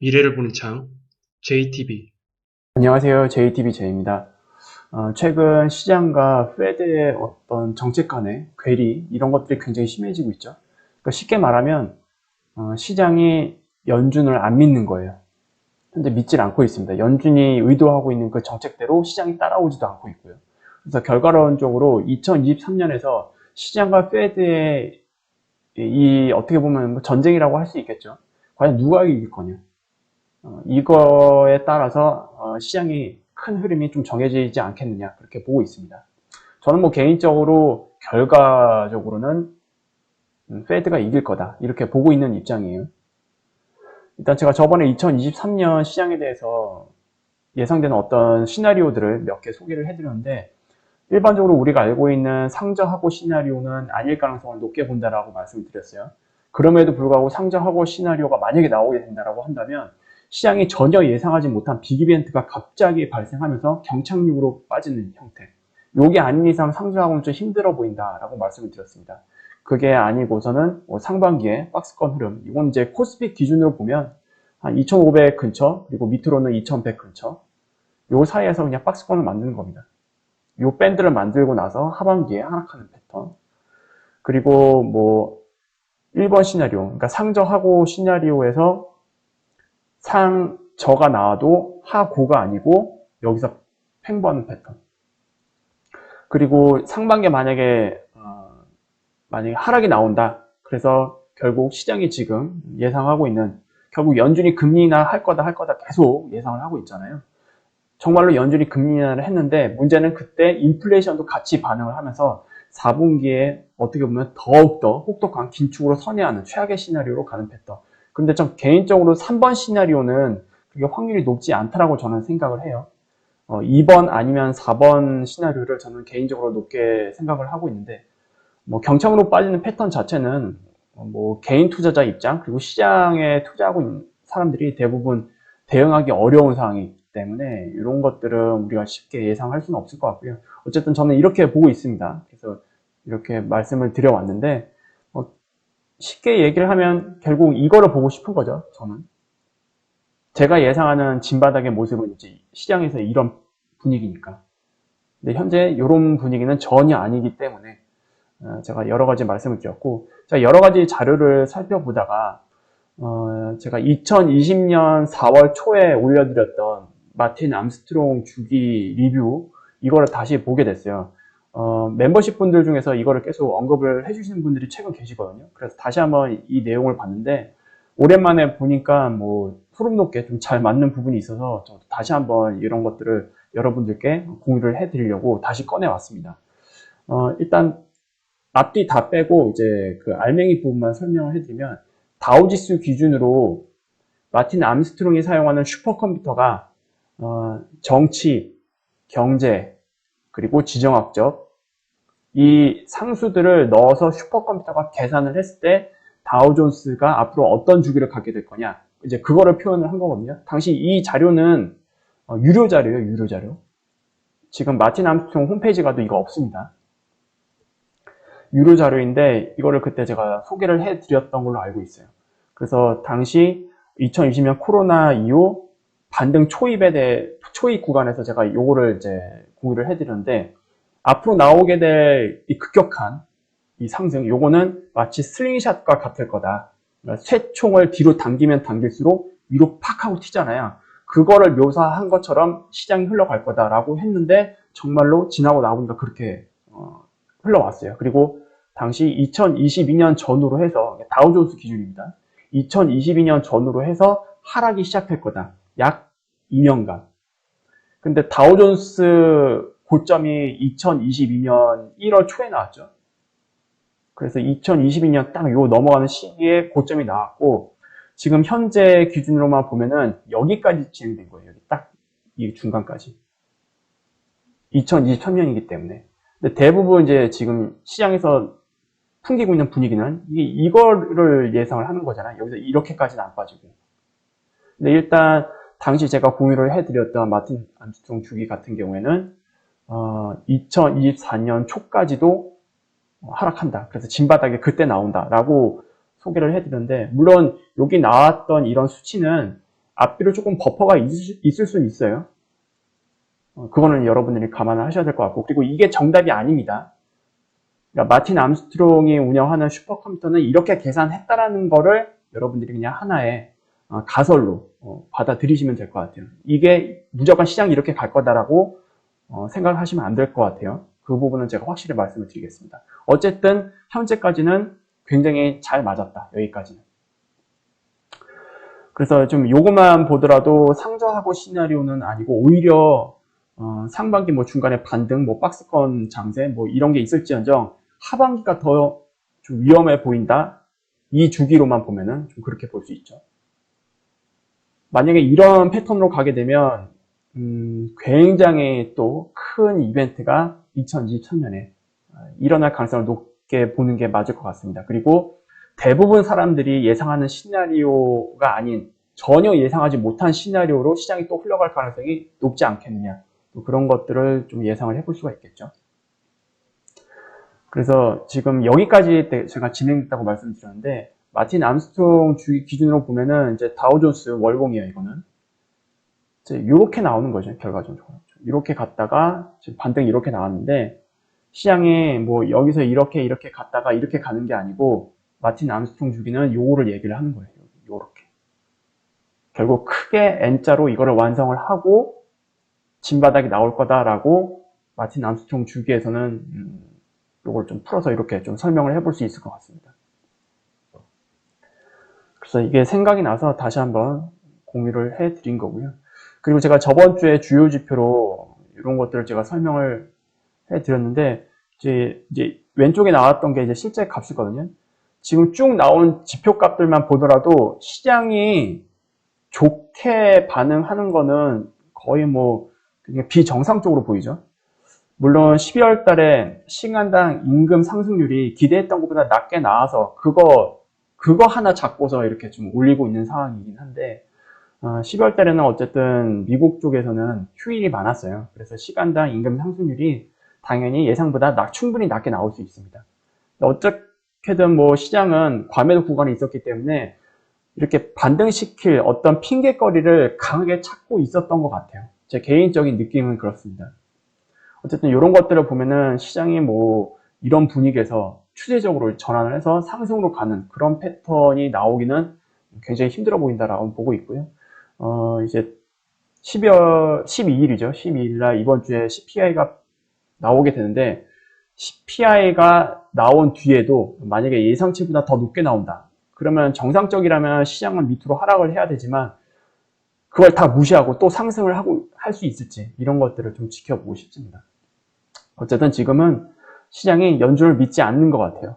미래를 보는 창, JTB. 안녕하세요. JTBJ입니다. 최근 시장과 페드의 어떤 정책 간의 괴리, 이런 것들이 굉장히 심해지고 있죠. 그러니까 쉽게 말하면, 시장이 연준을 안 믿는 거예요. 현재 믿질 않고 있습니다. 연준이 의도하고 있는 그 정책대로 시장이 따라오지도 않고 있고요. 그래서 결과론적으로 2023년에서 시장과 페드의 어떻게 보면 뭐 전쟁이라고 할 수 있겠죠. 과연 누가 이길 거냐. 이거에 따라서 시장이 큰 흐름이 좀 정해지지 않겠느냐 그렇게 보고 있습니다. 저는 뭐 개인적으로 결과적으로는 페드가 이길 거다 이렇게 보고 있는 입장이에요. 일단 제가 저번에 2023년 시장에 대해서 예상되는 어떤 시나리오들을 몇 개 소개를 해드렸는데, 일반적으로 우리가 알고 있는 상저하고 시나리오는 아닐 가능성을 높게 본다라고 말씀을 드렸어요. 그럼에도 불구하고 상저하고 시나리오가 만약에 나오게 된다라고 한다면 시장이 전혀 예상하지 못한 빅이벤트가 갑자기 발생하면서 경착륙으로 빠지는 형태. 요게 아닌 이상 상저하고는 좀 힘들어 보인다라고 말씀을 드렸습니다. 그게 아니고서는 상반기에 박스권 흐름, 이건 이제 코스피 기준으로 보면 한 2,500 근처, 그리고 밑으로는 2,100 근처, 요 사이에서 그냥 박스권을 만드는 겁니다. 요 밴드를 만들고 나서 하반기에 하락하는 패턴. 그리고 뭐 1번 시나리오, 그러니까 상저하고 시나리오에서 상저가 나와도 하고가 아니고 여기서 팽보하는 패턴. 그리고 상반기에 만약에 하락이 나온다. 그래서 결국 시장이 지금 예상하고 있는, 결국 연준이 금리 인하 할 거다 계속 예상을 하고 있잖아요. 정말로 연준이 금리 인하를 했는데 문제는 그때 인플레이션도 같이 반응을 하면서 4분기에 어떻게 보면 더욱더 혹독한 긴축으로 선회하는 최악의 시나리오로 가는 패턴. 근데 좀 개인적으로 3번 시나리오는 그게 확률이 높지 않다라고 저는 생각을 해요. 2번 아니면 4번 시나리오를 저는 개인적으로 높게 생각을 하고 있는데, 뭐 경착으로 빠지는 패턴 자체는 뭐 개인 투자자 입장, 그리고 시장에 투자하고 있는 사람들이 대부분 대응하기 어려운 상황이기 때문에 이런 것들은 우리가 쉽게 예상할 수는 없을 것 같고요. 어쨌든 저는 이렇게 보고 있습니다. 그래서 이렇게 말씀을 드려왔는데, 쉽게 얘기를 하면 결국 이거를 보고 싶은 거죠. 저는 제가 예상하는 진바닥의 모습은 이제 시장에서 이런 분위기니까. 근데 현재 이런 분위기는 전혀 아니기 때문에 제가 여러 가지 말씀을 드렸고, 제가 여러 가지 자료를 살펴보다가 제가 2020년 4월 초에 올려드렸던 마틴 암스트롱 주기 리뷰, 이거를 다시 보게 됐어요. 멤버십 분들 중에서 이거를 계속 언급을 해주시는 분들이 최근 계시거든요. 그래서 다시 한번 이 내용을 봤는데 오랜만에 보니까 뭐 소름 돋게 좀 잘 맞는 부분이 있어서 저도 다시 한번 이런 것들을 여러분들께 공유를 해드리려고 다시 꺼내왔습니다. 일단 앞뒤 다 빼고 이제 그 알맹이 부분만 설명을 해드리면, 다우지수 기준으로 마틴 암스트롱이 사용하는 슈퍼컴퓨터가 정치, 경제, 그리고 지정학적, 이 상수들을 넣어서 슈퍼컴퓨터가 계산을 했을 때 다우존스가 앞으로 어떤 주기를 갖게 될 거냐, 이제 그거를 표현을 한 거거든요. 당시 이 자료는 유료 자료예요, 유료 자료. 지금 마틴 암스트롱 홈페이지 가도 이거 없습니다. 유료 자료인데 이거를 그때 제가 소개를 해드렸던 걸로 알고 있어요. 그래서 당시 2020년 코로나 이후 반등 초입 구간에서 제가 이거를 이제 공유를 해드렸는데, 앞으로 나오게 될 이 급격한 이 상승, 요거는 마치 슬링샷과 같을 거다. 그러니까 쇠총을 뒤로 당기면 당길수록 위로 팍 하고 튀잖아요. 그거를 묘사한 것처럼 시장이 흘러갈 거다라고 했는데 정말로 지나고 나보니까 그렇게 흘러왔어요. 그리고 당시 2022년 전후로 해서, 다우존스 기준입니다. 2022년 전후로 해서 하락이 시작할 거다. 약 2년간. 근데 다우존스 고점이 2022년 1월 초에 나왔죠. 그래서 2022년 딱 요 넘어가는 시기에 고점이 나왔고, 지금 현재 기준으로만 보면은 여기까지 진행된 거예요. 여기 딱 이 중간까지. 2023년이기 때문에. 근데 대부분 이제 지금 시장에서 풍기고 있는 분위기는 이거를 예상을 하는 거잖아요. 여기서 이렇게까지는 안 빠지고. 근데 일단 당시 제가 공유를 해드렸던 마틴 암스트롱 주기 같은 경우에는 2024년 초까지도 하락한다. 그래서 진바닥에 그때 나온다라고 소개를 해드렸는데, 물론 여기 나왔던 이런 수치는 앞뒤로 조금 버퍼가 있을 수는 있어요. 그거는 여러분들이 감안을 하셔야 될 것 같고, 그리고 이게 정답이 아닙니다. 그러니까 마틴 암스트롱이 운영하는 슈퍼컴퓨터는 이렇게 계산했다라는 거를 여러분들이 그냥 하나의 가설로 받아들이시면 될 것 같아요. 이게 무조건 시장이 이렇게 갈 거다라고 생각하시면 안 될 것 같아요. 그 부분은 제가 확실히 말씀을 드리겠습니다. 어쨌든 현재까지는 굉장히 잘 맞았다. 여기까지는. 그래서 좀 요것만 보더라도 상저하고 시나리오는 아니고 오히려 상반기 뭐 중간에 반등, 뭐 박스권 장세 뭐 이런 게 있을지언정 하반기가 더 좀 위험해 보인다. 이 주기로만 보면은 좀 그렇게 볼 수 있죠. 만약에 이런 패턴으로 가게 되면 굉장히 또 큰 이벤트가 2023년에 일어날 가능성을 높게 보는 게 맞을 것 같습니다. 그리고 대부분 사람들이 예상하는 시나리오가 아닌 전혀 예상하지 못한 시나리오로 시장이 또 흘러갈 가능성이 높지 않겠느냐. 또 그런 것들을 좀 예상을 해볼 수가 있겠죠. 그래서 지금 여기까지 제가 진행했다고 말씀드렸는데 마틴 암스트롱 기준으로 보면은 이제 다우존스 월봉이에요. 이거는 이제 이렇게 나오는 거죠. 결과적으로 이렇게 갔다가 지금 반등이 이렇게 나왔는데 시장이 뭐 여기서 이렇게 갔다가 이렇게 가는 게 아니고 마틴 암스트롱 주기는 요거를 얘기를 하는 거예요. 요렇게 결국 크게 N자로 이거를 완성을 하고 진바닥이 나올 거다라고 마틴 암스트롱 주기에서는 요걸 좀 풀어서 이렇게 좀 설명을 해볼 수 있을 것 같습니다. 그래서 이게 생각이 나서 다시 한번 공유를 해드린 거고요. 그리고 제가 저번 주에 주요 지표로 이런 것들을 제가 설명을 해드렸는데 이제 왼쪽에 나왔던 게 이제 실제 값이거든요. 지금 쭉 나온 지표 값들만 보더라도 시장이 좋게 반응하는 거는 거의 뭐 비정상적으로 보이죠. 물론 12월 달에 시간당 임금 상승률이 기대했던 것보다 낮게 나와서 그거 하나 잡고서 이렇게 좀 올리고 있는 상황이긴 한데 12월 달에는 어쨌든 미국 쪽에서는 휴일이 많았어요. 그래서 시간당 임금 상승률이 당연히 예상보다 충분히 낮게 나올 수 있습니다. 어떻게든 뭐 시장은 과매도 구간이 있었기 때문에 이렇게 반등시킬 어떤 핑계거리를 강하게 찾고 있었던 것 같아요. 제 개인적인 느낌은 그렇습니다. 어쨌든 이런 것들을 보면은 시장이 뭐 이런 분위기에서 추세적으로 전환을 해서 상승으로 가는 그런 패턴이 나오기는 굉장히 힘들어 보인다라고 보고 있고요. 이제 12일이죠. 12일 날 이번 주에 CPI가 나오게 되는데 CPI가 나온 뒤에도 만약에 예상치보다 더 높게 나온다. 그러면 정상적이라면 시장은 밑으로 하락을 해야 되지만 그걸 다 무시하고 또 상승을 하고 할 수 있을지 이런 것들을 좀 지켜보고 싶습니다. 어쨌든 지금은 시장이 연준을 믿지 않는 것 같아요.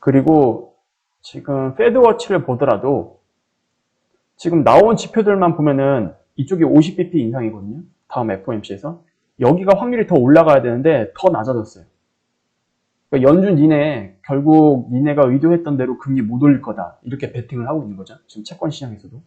그리고 지금 패드워치를 보더라도 지금 나온 지표들만 보면은 이쪽이 50bp 인상이거든요. 다음 FOMC에서. 여기가 확률이 더 올라가야 되는데 더 낮아졌어요. 그러니까 연준 니네 결국 니네가 의도했던 대로 금리 못 올릴 거다. 이렇게 베팅을 하고 있는 거죠. 지금 채권 시장에서도.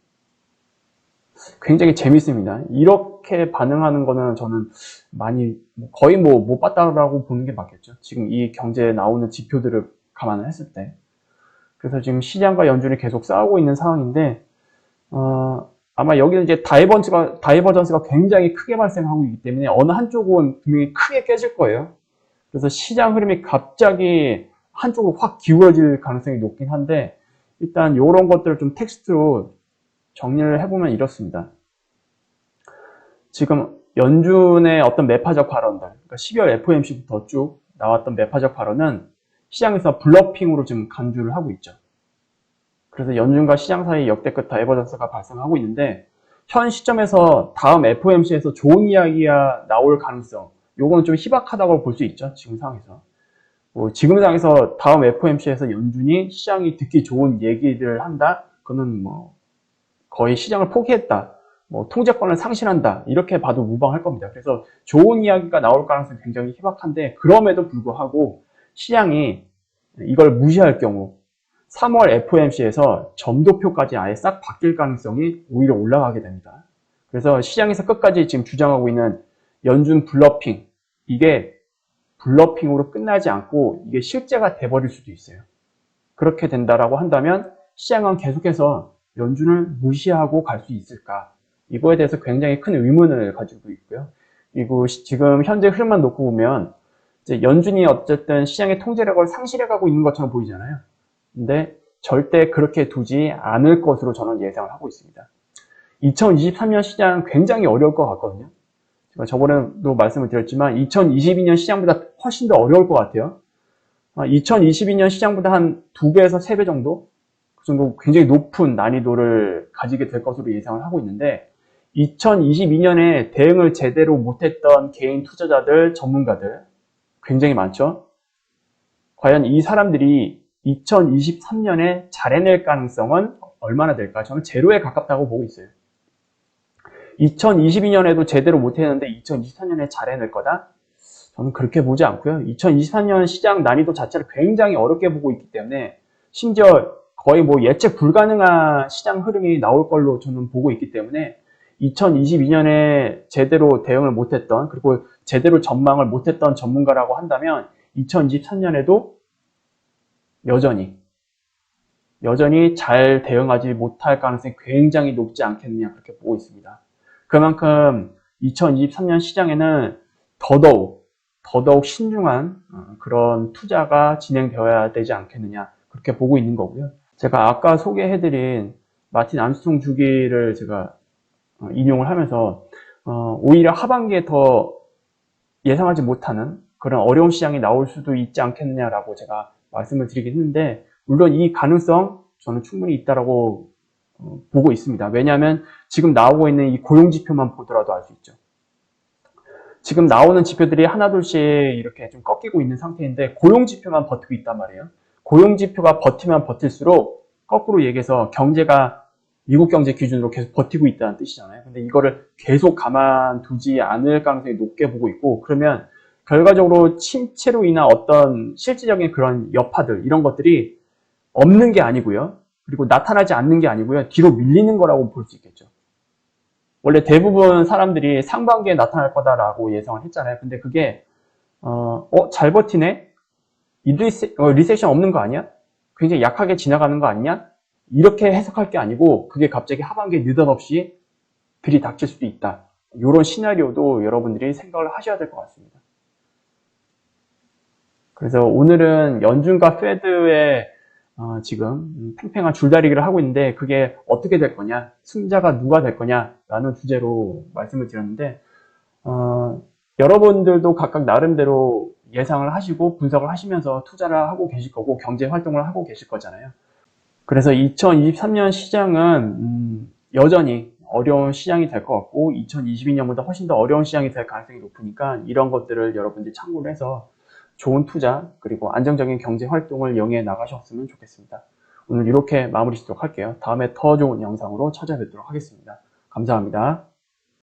굉장히 재밌습니다. 이렇게 반응하는 거는 저는 많이 거의 뭐 못 봤다라고 보는 게 맞겠죠. 지금 이 경제에 나오는 지표들을 감안을 했을 때. 그래서 지금 시장과 연준이 계속 싸우고 있는 상황인데 아마 여기는 이제 다이버전스가 굉장히 크게 발생하고 있기 때문에 어느 한쪽은 분명히 크게 깨질 거예요. 그래서 시장 흐름이 갑자기 한쪽으로 확 기울어질 가능성이 높긴 한데 일단 이런 것들을 좀 텍스트로 정리를 해보면 이렇습니다. 지금 연준의 어떤 매파적 발언들, 그러니까 12월 FOMC부터 쭉 나왔던 매파적 발언은 시장에서 블러핑으로 지금 간주를 하고 있죠. 그래서 연준과 시장 사이 역대급 다이버전스가 발생하고 있는데 현 시점에서 다음 FOMC에서 좋은 이야기가 나올 가능성, 요거는 좀 희박하다고 볼 수 있죠. 지금 상황에서. 지금 상황에서 다음 FOMC에서 연준이 시장이 듣기 좋은 얘기들을 한다? 그거는 뭐 거의 시장을 포기했다. 뭐 통제권을 상실한다. 이렇게 봐도 무방할 겁니다. 그래서 좋은 이야기가 나올 가능성이 굉장히 희박한데 그럼에도 불구하고 시장이 이걸 무시할 경우 3월 FOMC에서 점도표까지 아예 싹 바뀔 가능성이 오히려 올라가게 됩니다. 그래서 시장에서 끝까지 지금 주장하고 있는 연준 블러핑, 이게 블러핑으로 끝나지 않고 이게 실제가 돼버릴 수도 있어요. 그렇게 된다라고 한다면 시장은 계속해서 연준을 무시하고 갈 수 있을까? 이거에 대해서 굉장히 큰 의문을 가지고 있고요. 그리고 지금 현재 흐름만 놓고 보면 이제 연준이 어쨌든 시장의 통제력을 상실해가고 있는 것처럼 보이잖아요. 근데 절대 그렇게 두지 않을 것으로 저는 예상을 하고 있습니다. 2023년 시장 굉장히 어려울 것 같거든요. 제가 저번에도 말씀을 드렸지만 2022년 시장보다 훨씬 더 어려울 것 같아요. 2022년 시장보다 한 2배에서 3배 정도? 그 정도 굉장히 높은 난이도를 가지게 될 것으로 예상을 하고 있는데 2022년에 대응을 제대로 못했던 개인 투자자들, 전문가들 굉장히 많죠. 과연 이 사람들이 2023년에 잘 해낼 가능성은 얼마나 될까? 저는 제로에 가깝다고 보고 있어요. 2022년에도 제대로 못했는데 2024년에 잘 해낼 거다? 저는 그렇게 보지 않고요. 2023년 시장 난이도 자체를 굉장히 어렵게 보고 있기 때문에 심지어 거의 뭐 예측 불가능한 시장 흐름이 나올 걸로 저는 보고 있기 때문에 2022년에 제대로 대응을 못했던 그리고 제대로 전망을 못했던 전문가라고 한다면 2023년에도 여전히 잘 대응하지 못할 가능성이 굉장히 높지 않겠느냐 그렇게 보고 있습니다. 그만큼 2023년 시장에는 더더욱 신중한 그런 투자가 진행되어야 되지 않겠느냐 그렇게 보고 있는 거고요. 제가 아까 소개해드린 마틴 암스트롱 주기를 제가 인용을 하면서 오히려 하반기에 더 예상하지 못하는 그런 어려운 시장이 나올 수도 있지 않겠느냐라고 제가 말씀을 드리긴 했는데 물론 이 가능성 저는 충분히 있다라고 보고 있습니다. 왜냐하면 지금 나오고 있는 이 고용 지표만 보더라도 알 수 있죠. 지금 나오는 지표들이 하나둘씩 이렇게 좀 꺾이고 있는 상태인데 고용 지표만 버티고 있단 말이에요. 고용 지표가 버티면 버틸수록 거꾸로 얘기해서 경제가 미국 경제 기준으로 계속 버티고 있다는 뜻이잖아요. 근데 이거를 계속 가만두지 않을 가능성이 높게 보고 있고 그러면 결과적으로 침체로 인한 어떤 실질적인 그런 여파들 이런 것들이 없는 게 아니고요. 그리고 나타나지 않는 게 아니고요. 뒤로 밀리는 거라고 볼 수 있겠죠. 원래 대부분 사람들이 상반기에 나타날 거다라고 예상을 했잖아요. 근데 그게 잘 버티네? 리세션 없는 거 아니야? 굉장히 약하게 지나가는 거 아니냐? 이렇게 해석할 게 아니고 그게 갑자기 하반기에 느닷없이 들이닥칠 수도 있다. 이런 시나리오도 여러분들이 생각을 하셔야 될 것 같습니다. 그래서 오늘은 연준과 페드의 지금 팽팽한 줄다리기를 하고 있는데 그게 어떻게 될 거냐, 승자가 누가 될 거냐라는 주제로 말씀을 드렸는데 여러분들도 각각 나름대로 예상을 하시고 분석을 하시면서 투자를 하고 계실 거고 경제 활동을 하고 계실 거잖아요. 그래서 2023년 시장은 여전히 어려운 시장이 될 것 같고 2022년보다 훨씬 더 어려운 시장이 될 가능성이 높으니까 이런 것들을 여러분들이 참고를 해서 좋은 투자 그리고 안정적인 경제 활동을 영위해 나가셨으면 좋겠습니다. 오늘 이렇게 마무리 짓도록 할게요. 다음에 더 좋은 영상으로 찾아뵙도록 하겠습니다. 감사합니다.